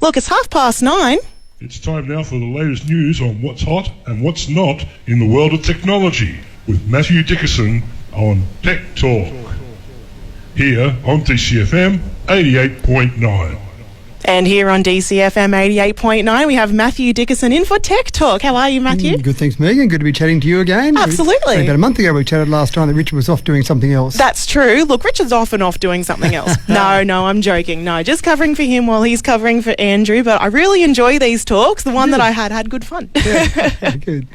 Look, it's 9:30. It's time now for the latest news on what's hot and what's not in the world of technology with Matthew Dickerson on Tech Talk. Here on DCFM 88.9. And here on DCFM 88.9, we have Matthew Dickerson in for Tech Talk. How are you, Matthew? Good, thanks, Megan. Good to be chatting to you again. Absolutely. About a month ago we chatted last time that Richard was off doing something else. That's true. Look, Richard's often off doing something else. No, I'm joking. No, just covering for him while he's covering for Andrew. But I really enjoy these talks. The one that I had good fun. Yeah, good.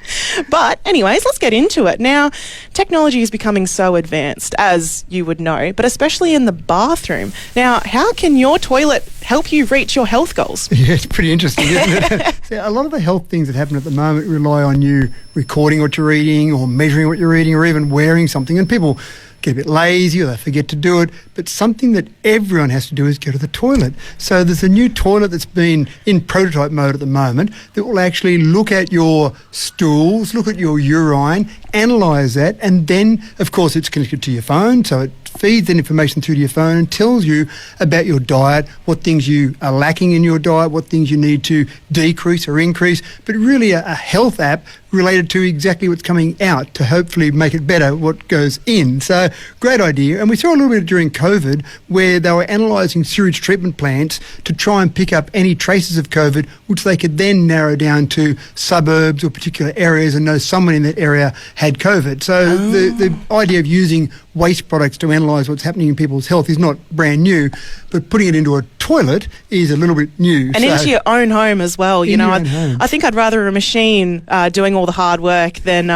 But anyways, let's get into it. Now, technology is becoming so advanced, as you would know, but especially in the bathroom. Now, how can your toilet help you reach your health goals? Yeah, it's pretty interesting, isn't it? So a lot of the health things that happen at the moment rely on you recording what you're eating or measuring what you're eating or even wearing something. And people get a bit lazy or they forget to do it. But something that everyone has to do is go to the toilet. So there's a new toilet that's been in prototype mode at the moment that will actually look at your stools, look at your urine, analyse that, and then, of course, it's connected to your phone. So it feeds that information through to your phone and tells you about your diet, what things you are lacking in your diet, what things you need to decrease or increase, but really a health app related to exactly what's coming out to hopefully make it better what goes in. So great idea. And we saw a little bit during COVID where they were analysing sewage treatment plants to try and pick up any traces of COVID, which they could then narrow down to suburbs or particular areas and know someone in that area had COVID. So the idea of using waste products to analyse what's happening in people's health is not brand new, but putting it into a toilet is a little bit new. And into your own home as well. You know, I think I'd rather a machine doing all the hard work than,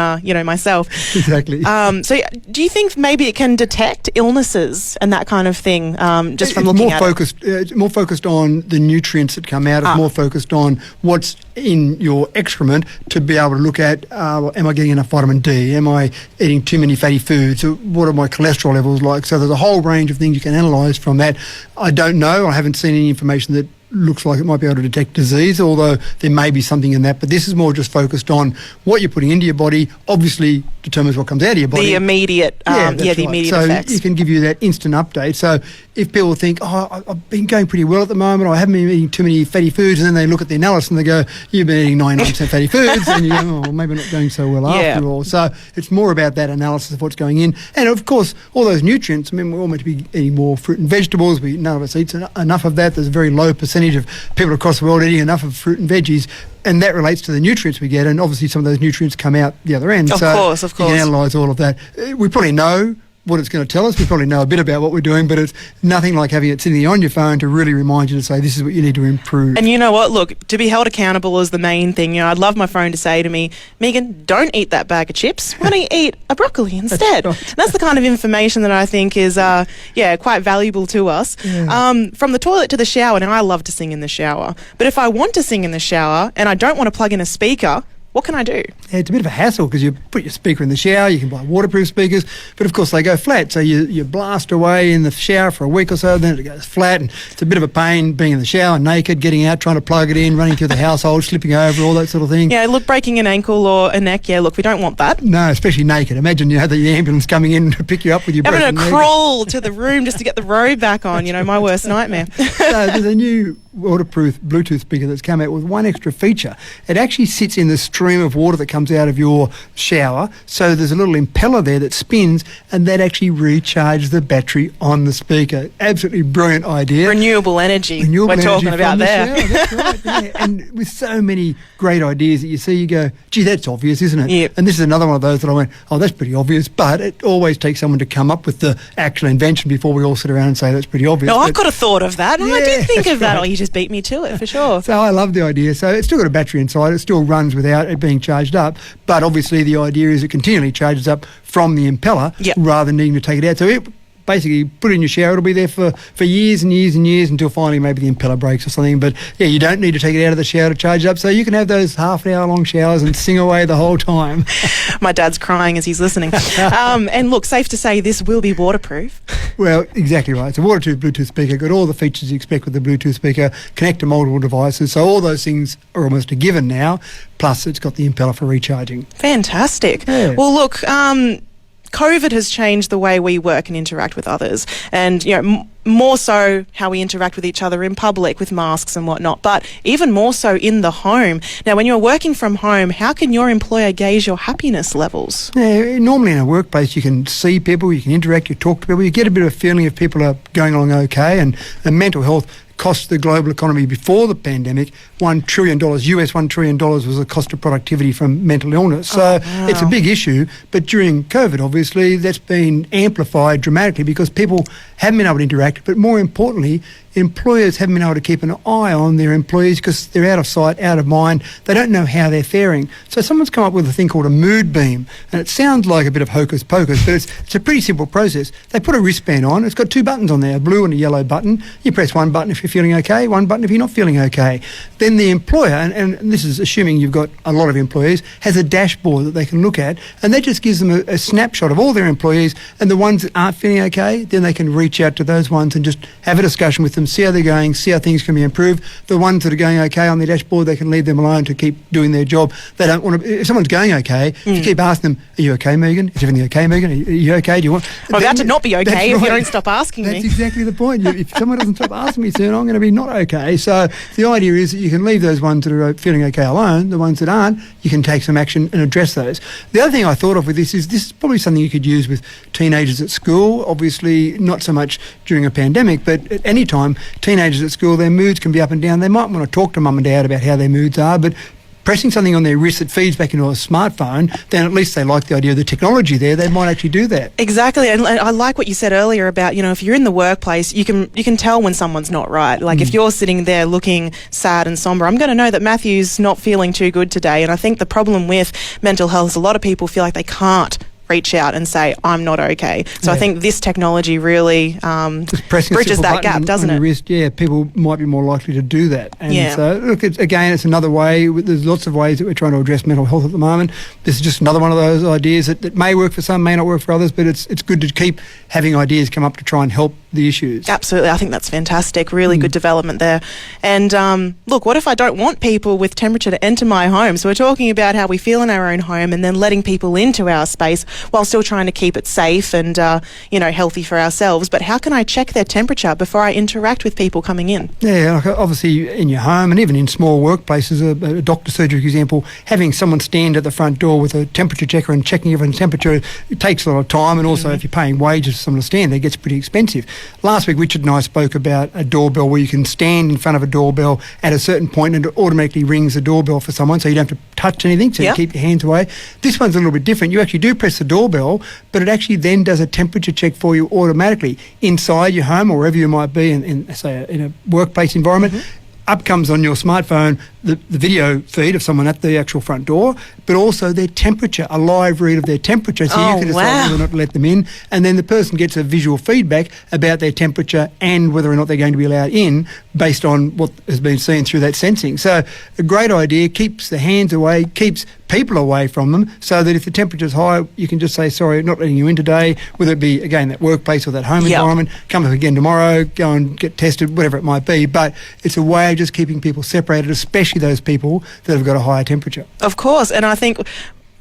myself. Exactly. So do you think maybe it can detect illnesses and that kind of thing just from looking at it? It's more focused on the nutrients that come out. It's more focused on what's in your excrement to be able to look at, am I getting enough vitamin D? Am I eating too many fatty foods? What are my cholesterol levels like? So there's a whole range of things you can analyse from that. I don't know. I haven't seen any information that looks like it might be able to detect disease, although there may be something in that. But this is more just focused on what you're putting into your body, obviously determines what comes out of your body. The immediate, immediate so effects. So it can give you that instant update. So if people think, I've been going pretty well at the moment, or I haven't been eating too many fatty foods, and then they look at the analysis and they go, you've been eating 99% fatty foods, and you go, maybe not going so well after all. So it's more about that analysis of what's going in. And of course, all those nutrients, I mean, we're all meant to be eating more fruit and vegetables. None of us eats enough of that. There's a very low percentage of people across the world eating enough of fruit and veggies, and that relates to the nutrients we get, and obviously some of those nutrients come out the other end. Of course. You can analyse all of that. We probably know what it's going to tell us. We probably know a bit about what we're doing, but it's nothing like having it sitting on your phone to really remind you to say, this is what you need to improve. And you know what? Look, to be held accountable is the main thing. You know, I'd love my phone to say to me, Megan, don't eat that bag of chips. Why don't you eat a broccoli instead? That's the kind of information that I think is, quite valuable to us. Yeah. From the toilet to the shower, now I love to sing in the shower, but if I want to sing in the shower and I don't want to plug in a speaker, what can I do? Yeah, it's a bit of a hassle because you put your speaker in the shower, you can buy waterproof speakers, but of course they go flat. So you blast away in the shower for a week or so, then it goes flat, and it's a bit of a pain being in the shower, naked, getting out, trying to plug it in, running through the household, slipping over, all that sort of thing. Yeah, look, breaking an ankle or a neck, look, we don't want that. No, especially naked. Imagine you had the ambulance coming in to pick you up with your broken leg. Having to crawl to the room just to get the robe back on, my worst nightmare. So there's a new waterproof Bluetooth speaker that's come out with one extra feature. It actually sits in the stream of water that comes out of your shower, so there's a little impeller there that spins, and that actually recharges the battery on the speaker. Absolutely brilliant idea. Renewable energy we're talking about there. That's right, yeah. And with so many great ideas that you see, you go, gee, that's obvious, isn't it? Yep. And this is another one of those that I went, that's pretty obvious, but it always takes someone to come up with the actual invention before we all sit around and say that's pretty obvious. No, I could have thought of that. I did think of that. Right. Oh, you just beat me to it for sure. So I love the idea. So it's still got a battery inside. It still runs without it being charged up. But obviously the idea is it continually charges up from the impeller rather than needing to take it out. So it basically put it in your shower. It'll be there for years and years and years until finally maybe the impeller breaks or something. But yeah, you don't need to take it out of the shower to charge it up. So you can have those half-an-hour long showers and sing away the whole time. My dad's crying as he's listening. And look, safe to say this will be waterproof. Well, exactly right. It's a waterproof Bluetooth speaker, got all the features you expect with the Bluetooth speaker, connect to multiple devices. So all those things are almost a given now. Plus, it's got the impeller for recharging. Fantastic. Yeah. Well, look, COVID has changed the way we work and interact with others, and more so how we interact with each other in public with masks and whatnot, but even more so in the home. Now, when you're working from home, how can your employer gauge your happiness levels? Yeah, normally in a workplace you can see people, you can interact, you talk to people, you get a bit of a feeling if people are going along okay, and mental health cost the global economy before the pandemic $1 trillion. US $1 trillion was the cost of productivity from mental illness. So it's a big issue. But during COVID, obviously, that's been amplified dramatically because people haven't been able to interact. But more importantly, employers haven't been able to keep an eye on their employees because they're out of sight, out of mind. They don't know how they're faring. So someone's come up with a thing called a mood beam. And it sounds like a bit of hocus pocus, but it's a pretty simple process. They put a wristband on. It's got 2 buttons on there, a blue and a yellow button. You press one button if you're feeling okay, one button if you're not feeling okay. Then the employer, and this is assuming you've got a lot of employees, has a dashboard that they can look at, and that just gives them a snapshot of all their employees, and the ones that aren't feeling okay, then they can reach out to those ones and just have a discussion with them, see how they're going, see how things can be improved. The ones that are going okay on their dashboard, they can leave them alone to keep doing their job. They don't want to, if someone's going okay, if you keep asking them, are you okay, Megan? Is everything okay, Megan? Are you okay? Do you want... Well, that to not be okay if you don't stop asking me. That's exactly the point. If someone doesn't stop asking me soon, I'm going to be not okay. So the idea is that you can leave those ones that are feeling okay alone. The ones that aren't, you can take some action and address those. The other thing I thought of with this is probably something you could use with teenagers at school. Obviously, not so much during a pandemic, but at any time, teenagers at school, their moods can be up and down. They might want to talk to mum and dad about how their moods are, but pressing something on their wrist that feeds back into a smartphone, then at least they like the idea of the technology there. They might actually do that. Exactly, and I like what you said earlier about, if you're in the workplace, you can tell when someone's not right. Like if you're sitting there looking sad and somber, I'm going to know that Matthew's not feeling too good today. And I think the problem with mental health is a lot of people feel like they can't reach out and say, I'm not okay. So I think this technology really bridges that gap, doesn't it? Wrist, people might be more likely to do that. And so, look, it's another way. There's lots of ways that we're trying to address mental health at the moment. This is just another one of those ideas that may work for some, may not work for others, but it's good to keep having ideas come up to try and help the issues. Absolutely. I think that's fantastic. Really good development there. And look, what if I don't want people with temperature to enter my home? So we're talking about how we feel in our own home and then letting people into our space while still trying to keep it safe and, healthy for ourselves. But how can I check their temperature before I interact with people coming in? Yeah, like obviously in your home and even in small workplaces, a doctor's surgery, for example, having someone stand at the front door with a temperature checker and checking everyone's temperature, it takes a lot of time. And also if you're paying wages for someone to stand there, it gets pretty expensive. Last week, Richard and I spoke about a doorbell where you can stand in front of a doorbell at a certain point and it automatically rings the doorbell for someone, so you don't have to touch anything, so you keep your hands away. This one's a little bit different. You actually do press the doorbell, but it actually then does a temperature check for you automatically inside your home or wherever you might be in a workplace environment. Up comes on your smartphone the video feed of someone at the actual front door, but also their temperature, a live read of their temperature, so you can decide whether or not to let them in, and then the person gets a visual feedback about their temperature and whether or not they're going to be allowed in based on what has been seen through that sensing. So a great idea, keeps the hands away, keeps people away from them, so that if the temperature's high, you can just say, sorry, not letting you in today, whether it be, again, that workplace or that home environment, come up again tomorrow, go and get tested, whatever it might be. But it's a way of just keeping people separated, especially those people that have got a higher temperature. Of course, and I think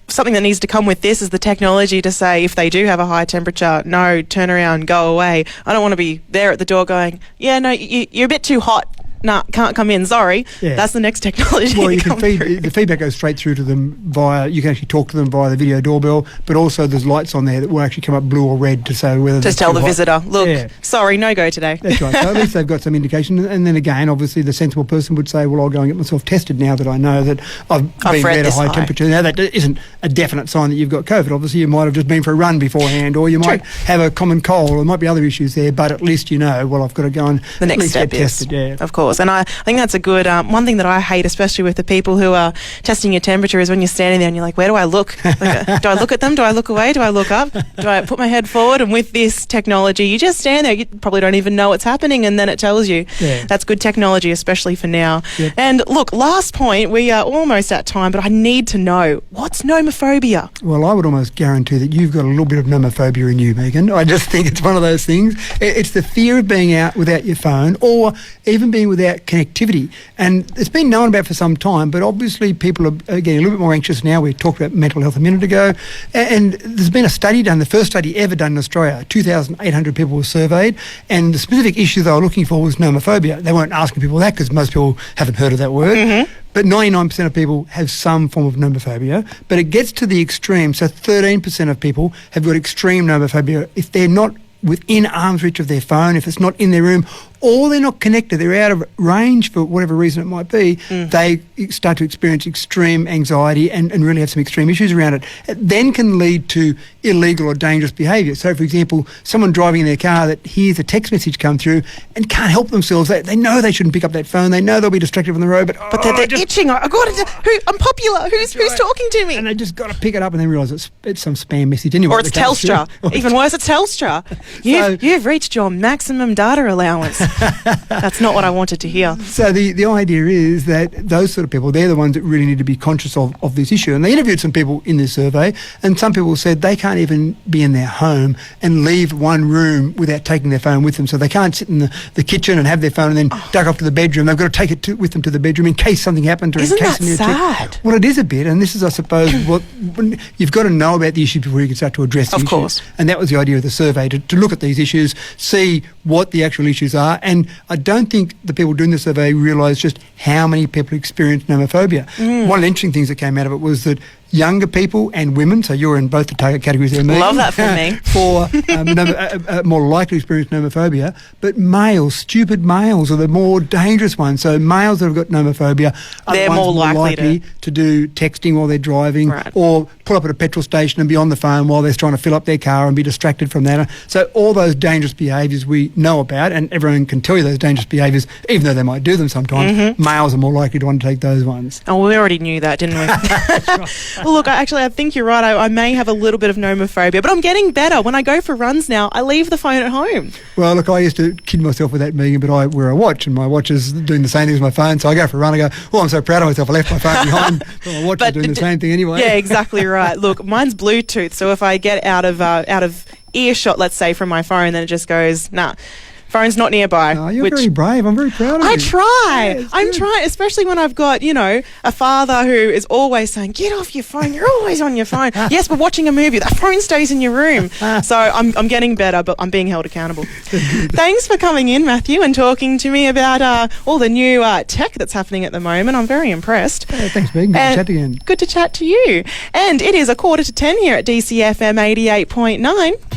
something that needs to come with this is the technology to say if they do have a high temperature, no, turn around, go away. I don't want to be there at the door going, you're a bit too hot. No, can't come in, sorry. Yeah. That's the next technology. Well, the feedback goes straight through to them you can actually talk to them via the video doorbell, but also there's lights on there that will actually come up blue or red to say whether just tell the visitor, look, sorry, no go today. That's right. So at least they've got some indication. And then again, obviously the sensible person would say, well, I'll go and get myself tested now that I know that I've been at a high temperature. Now that isn't a definite sign that you've got COVID. Obviously you might have just been for a run beforehand, or you might have a common cold, or there might be other issues there, but at least you know, well, I've got to go and the next step get tested. Yeah. Of course. And I think that's a good one thing that I hate, especially with the people who are testing your temperature, is when you're standing there and you're like, where do I look? Like, do I look at them? Do I look away? Do I look up? Do I put my head forward? And with this technology, you just stand there. You probably don't even know what's happening, and then it tells you. Yeah. That's good technology, especially for now. Yep. And look, last point, we are almost at time, but I need to know, what's nomophobia? Well, I would almost guarantee that you've got a little bit of nomophobia in you, Megan. I just think it's one of those things. It's the fear of being out without your phone, or even being with without connectivity. And it's been known about for some time, but obviously people are getting a little bit more anxious now. We talked about mental health a minute ago. And there's been a study done, the first study ever done in Australia. 2,800 people were surveyed, and the specific issue they were looking for was nomophobia. They weren't asking people that because most people haven't heard of that word. But 99% of people have some form of nomophobia. But it gets to the extreme. So 13% of people have got extreme nomophobia if they're not within arm's reach of their phone, if it's not in their room, or they're not connected, they're out of range for whatever reason it might be, they start to experience extreme anxiety and really have some extreme issues around it. It then can lead to illegal or dangerous behaviour. So, for example, someone driving in their car that hears a text message come through and can't help themselves. They know they shouldn't pick up that phone. They know they'll be distracted from the road, but they're itching. I got it. I'm popular. Who's talking to me? And they just got to pick it up and then realise it's some spam message anyway. Or it's Telstra. Even worse, it's Telstra. You've reached your maximum data allowance. That's not what I wanted to hear. So the idea is that those sort of people, they're the ones that really need to be conscious of this issue. And they interviewed some people in this survey, and some people said they can't even be in their home and leave one room without taking their phone with them. So they can't sit in the kitchen and have their phone and then duck off to the bedroom. They've got to take it with them to the bedroom in case something happened to Isn't that sad? Well, it is a bit, and this is, I suppose, when you've got to know about the issue before you can start to address the issues. Of course. And that was the idea of the survey, to look at these issues, see what the actual issues are. And I don't think the people doing the survey realise just how many people experience nomophobia. One of the interesting things that came out of it was that younger people and women, so you're in both the target categories there, Megan. Love that for me. More likely to experience nomophobia, but males, stupid males, are the more dangerous ones. So males that have got nomophobia are they're the ones more likely to do texting while they're driving, or pull up at a petrol station and be on the phone while they're trying to fill up their car and be distracted from that. So all those dangerous behaviours we know about, and everyone can tell you those dangerous behaviours, even though they might do them sometimes, males are more likely to undertake those ones. Oh, we already knew that, didn't we? That's right. Well, look, I think you're right. I may have a little bit of nomophobia, but I'm getting better. When I go for runs now, I leave the phone at home. Well, look, I used to kid myself with that, Megan, but I wear a watch, and my watch is doing the same thing as my phone. So I go for a run, I go, oh, I'm so proud of myself. I left my phone behind, but my watch is doing the same thing anyway. Yeah, exactly right. Look, mine's Bluetooth, so if I get out of earshot, let's say, from my phone, then it just goes, nah. Phone's not nearby. Oh, you're very brave. I'm very proud of you. I try. Yeah, I'm trying, especially when I've got, a father who is always saying, get off your phone. You're always on your phone. Yes, but watching a movie, that phone stays in your room. So I'm getting better, but I'm being held accountable. Thanks for coming in, Matthew, and talking to me about all the new tech that's happening at the moment. I'm very impressed. Yeah, thanks, Megan. Good to chat again. Good to chat to you. And it is 9:45 here at DCFM 88.9.